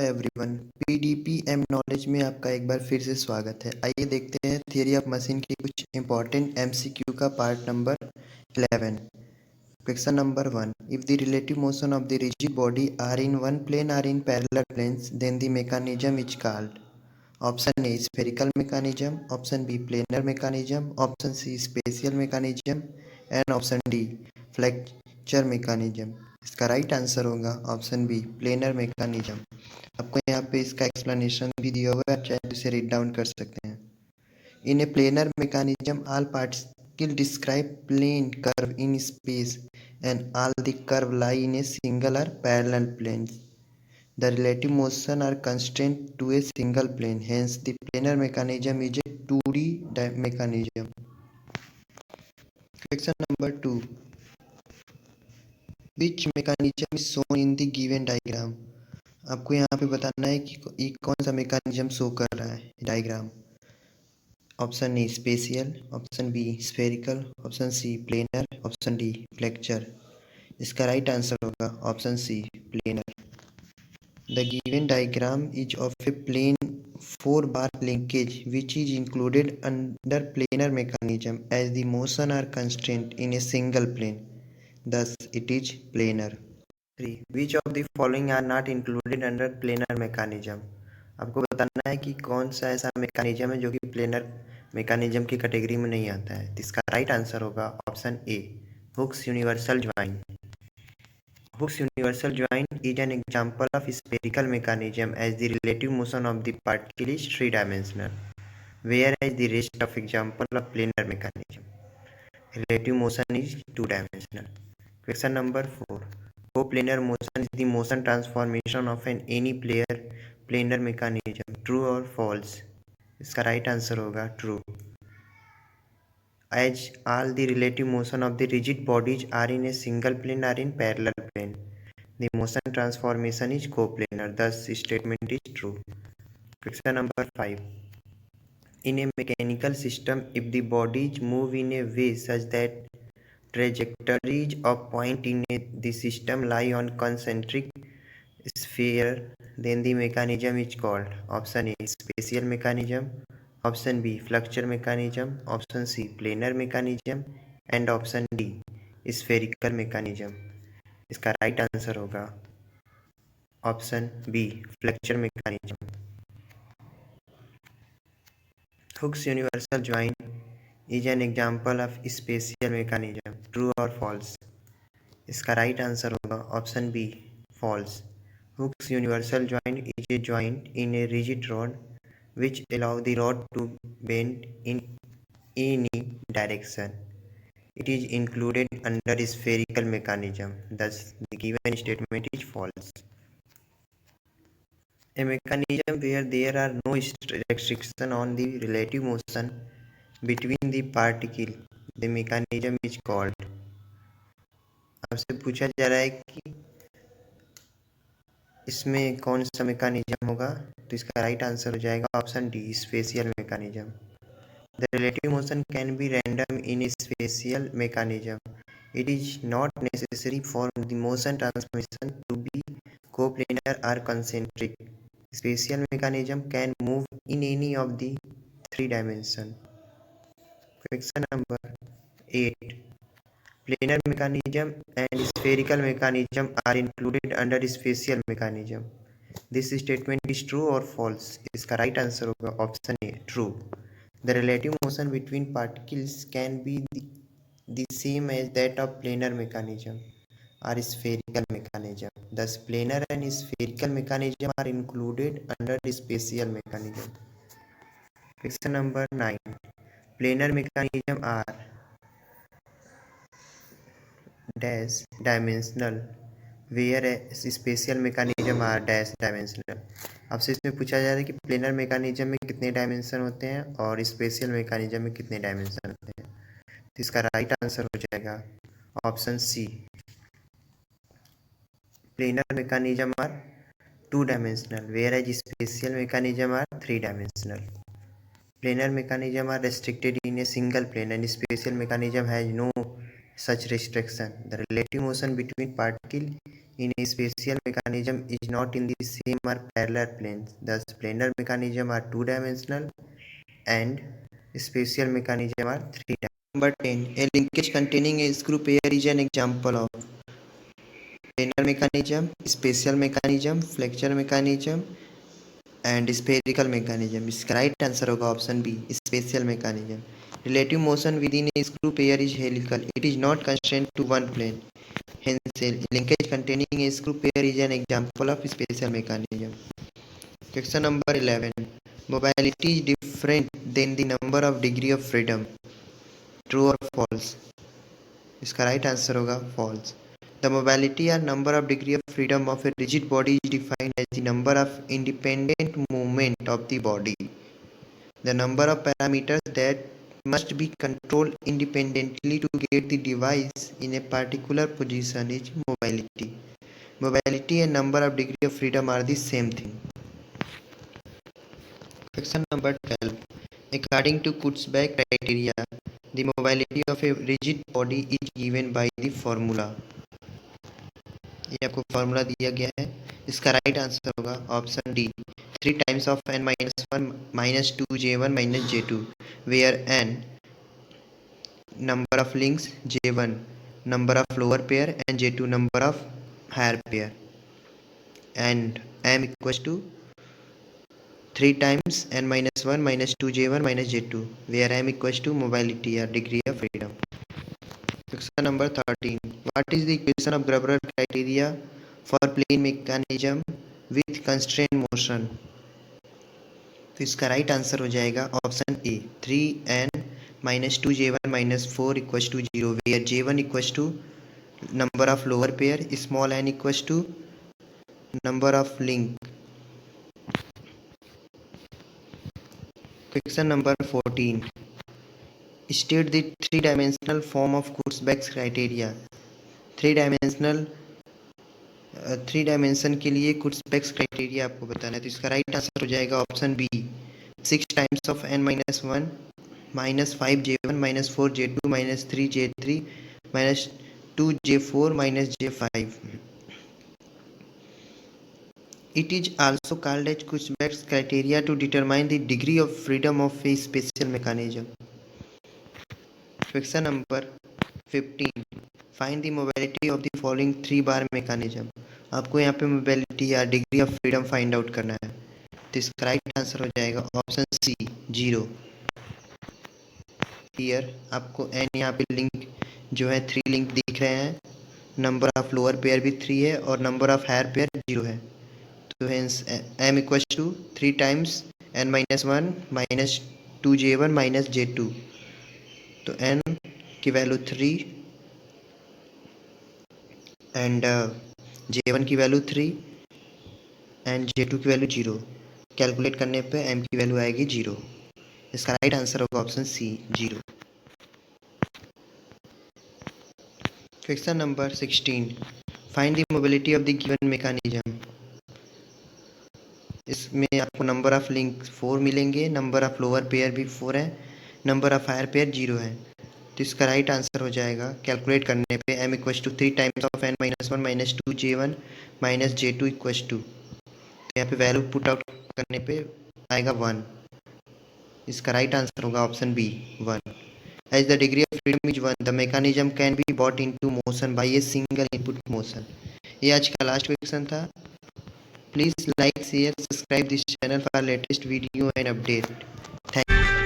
Everyone, पीडीपीएम knowledge में आपका एक बार फिर से स्वागत है। आइए देखते हैं थियरी ऑफ मशीन के कुछ इंपॉर्टेंट एमसीक्यू का part number 11। Question number 1, if the relative motion of the rigid body are in one plane or in parallel planes then the mechanism is called. Option A spherical mechanism, option B planar mechanism, option C spatial mechanism and option D flexure mechanism. इसका right answer होगा option B planar mechanism. आपको यहाँ पे इसका explanation भी दिया हुआ है, आप चाहे इसे रीड डाउन कर सकते हैं। इन ए planar mechanism, all particles describe plane curve in space and all the curve lie in a single or parallel planes. The relative motion are constrained to a single plane, hence the planar mechanism is a 2D mechanism. Question number 2, which mechanism is shown in the given diagram? आपको यहाँ पे बताना है कि कौन सा mechanism show कर रहा है diagram. Option A spatial, option B spherical, option C planar, option D flexure. इसका राइट आंसर होगा option C planar. The given diagram is of a plane 4 bar linkage which is included under planar mechanism as the motion are constrained in a single plane, thus it is planar. 3. Which of the following are not included under planar mechanism? आपको बताना है कि कौन सा ऐसा mechanism है जो कि प्लेनर मैकेनिज्म की कैटेगरी में नहीं आता है। तो इसका राइट आंसर होगा option A Hooke's universal join. Hooke's universal joint is an example of spherical mechanism as the relative motion of the particle is three-dimensional, whereas the rest of example of planar mechanism, relative motion is two-dimensional. Question number 4. Coplanar motion is the motion transformation of an any planar mechanism. True or false? इसका right answer होगा true. As all the relative motion of the rigid bodies are in a single plane or in parallel plane, the motion transformation is coplanar. Thus, statement is true. Question number 5. In a mechanical system, if the bodies move in a way such that trajectories of point in the system lie on concentric sphere, then the mechanism is called option A spatial mechanism, option B flexure mechanism, option C planar mechanism and option D spherical mechanism. इसका right answer होगा option B flexure mechanism. Hooke's universal joint is an example of spatial mechanism. True or false? इसका right answer होगा option B false. Hooke's universal joint is a joint in a rigid rod which allow the rod to bend in any direction. It is included under spherical mechanism. Thus, the given statement is false. A mechanism where there are no restriction on the relative motion between the particle, the mechanism is called. आपसे पूछा जा रहा है कि इसमें कौन सा mechanism होगा, तो इसका राइट आंसर हो जाएगा option D spatial mechanism. The relative motion can be random in a spatial mechanism. It is not necessary for the motion transmission to be coplanar or concentric. Spatial mechanism can move in any of the three dimensions. Question number 8. Planar mechanism and spherical mechanism are included under spatial mechanism. This statement is true or false? इसका right answer होगा option A true. The relative motion between particles can be the same as that of planar mechanism or spherical mechanism. Thus, planar and spherical mechanism are included under the spatial mechanism. Question number 9. Planar mechanism are dash dimensional whereas spatial mechanism are dash dimensional. आपसे इसमें पूछा जा रहा है कि planar mechanism में कितने dimension होते हैं और स्पेशियल मैकेनिज्म में कितने डायमेंशन होते हैं। तो इसका राइट आंसर हो जाएगा option C planar mechanism are 2 dimensional whereas spatial mechanism are 3 dimensional. Planar mechanism are restricted in a single plane and spatial mechanism has no such restriction. The relative motion between particle in a spatial mechanism is not in the same or parallel planes. Thus, planar mechanism are two-dimensional and spatial mechanism are three-dimensional. Number 10. A linkage containing a screw pair is an example of planar mechanism, spatial mechanism, flexure mechanism and spherical mechanism. इसका right answer होगा option B, spatial mechanism. Relative motion within a screw pair is helical. It is not constrained to one plane. Hence, a linkage containing a screw pair is an example of spatial mechanism. Question number 11. Mobility is different than the number of degree of freedom. True or false? इसका right answer होगा false. The mobility or number of degree of freedom of a rigid body is defined as the number of independent movement of the body. The number of parameters that must be controlled independently to get the device in a particular position is mobility. Mobility and number of degree of freedom are the same thing. Question number 12. According to Kurzbach criteria, the mobility of a rigid body is given by the formula. ये आपको formula दिया गया है. इसका right answer होगा option D, 3 times of n minus 1 minus 2j1 minus j2, where n number of links, j1 number of lower pair and j2 number of higher pair, and m equals to 3 times n minus 1 minus 2j1 minus j2, where m equals to mobility or degree of freedom. Question number 13. What is the equation of Graber criteria for plane mechanism with constrained motion? तो इसका right answer हो जाएगा option A, 3n minus 2j1 minus 4 equals to 0, where j1 equals to number of lower pair, small n equals to number of link. Question number 14. State the three-dimensional form of Kurzbach's criteria. Three dimension के लिए कुर्सबैक्स criteria आपको बताना है. तो इसका right answer हो जाएगा option B, 6 times of n minus 1 minus 5j1 minus 4j2 minus 3j3 minus 2j4 minus j5. It is also called as Kurzbach's criteria to determine the degree of freedom of a spatial mechanism. Question number 15. Find the mobility of the following 3 bar mechanism. आपको यहाँ पे mobility या degree of freedom find out करना है. तो इसका right answer हो जाएगा ऑप्शन सी, 0. हियर आपको एन यहाँ पे लिंक जो है 3 लिंक दिख रहे हैं, नंबर ऑफ लोअर पेयर भी 3 है और नंबर ऑफ हायर पेयर 0 है. तो hence M equal to 3 times n minus 1 minus 2j1 minus j2. तो n की वैल्यू 3 एंड j1 की वैल्यू 3 एंड j2 की वैल्यू 0. कैलकुलेट करने पे m की वैल्यू आएगी 0. इसका राइट आंसर होगा option C, 0. Question number 16. Find the mobility of the given mechanism. इसमें आपको नंबर ऑफ लिंक 4 मिलेंगे, नंबर ऑफ लोअर पेयर भी 4 है, नंबर ऑफ हायर पेयर 0 है. तो इसका राइट आंसर हो जाएगा कैलकुलेट करने पे m equals to 3 times of n minus 1 minus 2j1 minus j2 equals to, यहाँ पे वैल्यू पुट आउट करने पे आएगा 1. इसका राइट आंसर होगा option B, 1. As the degree of freedom is 1, the mechanism can be brought into motion by a single input motion. ये आज का लास्ट क्वेश्चन था. Please like, share, subscribe this channel for latest video and update. Thank you.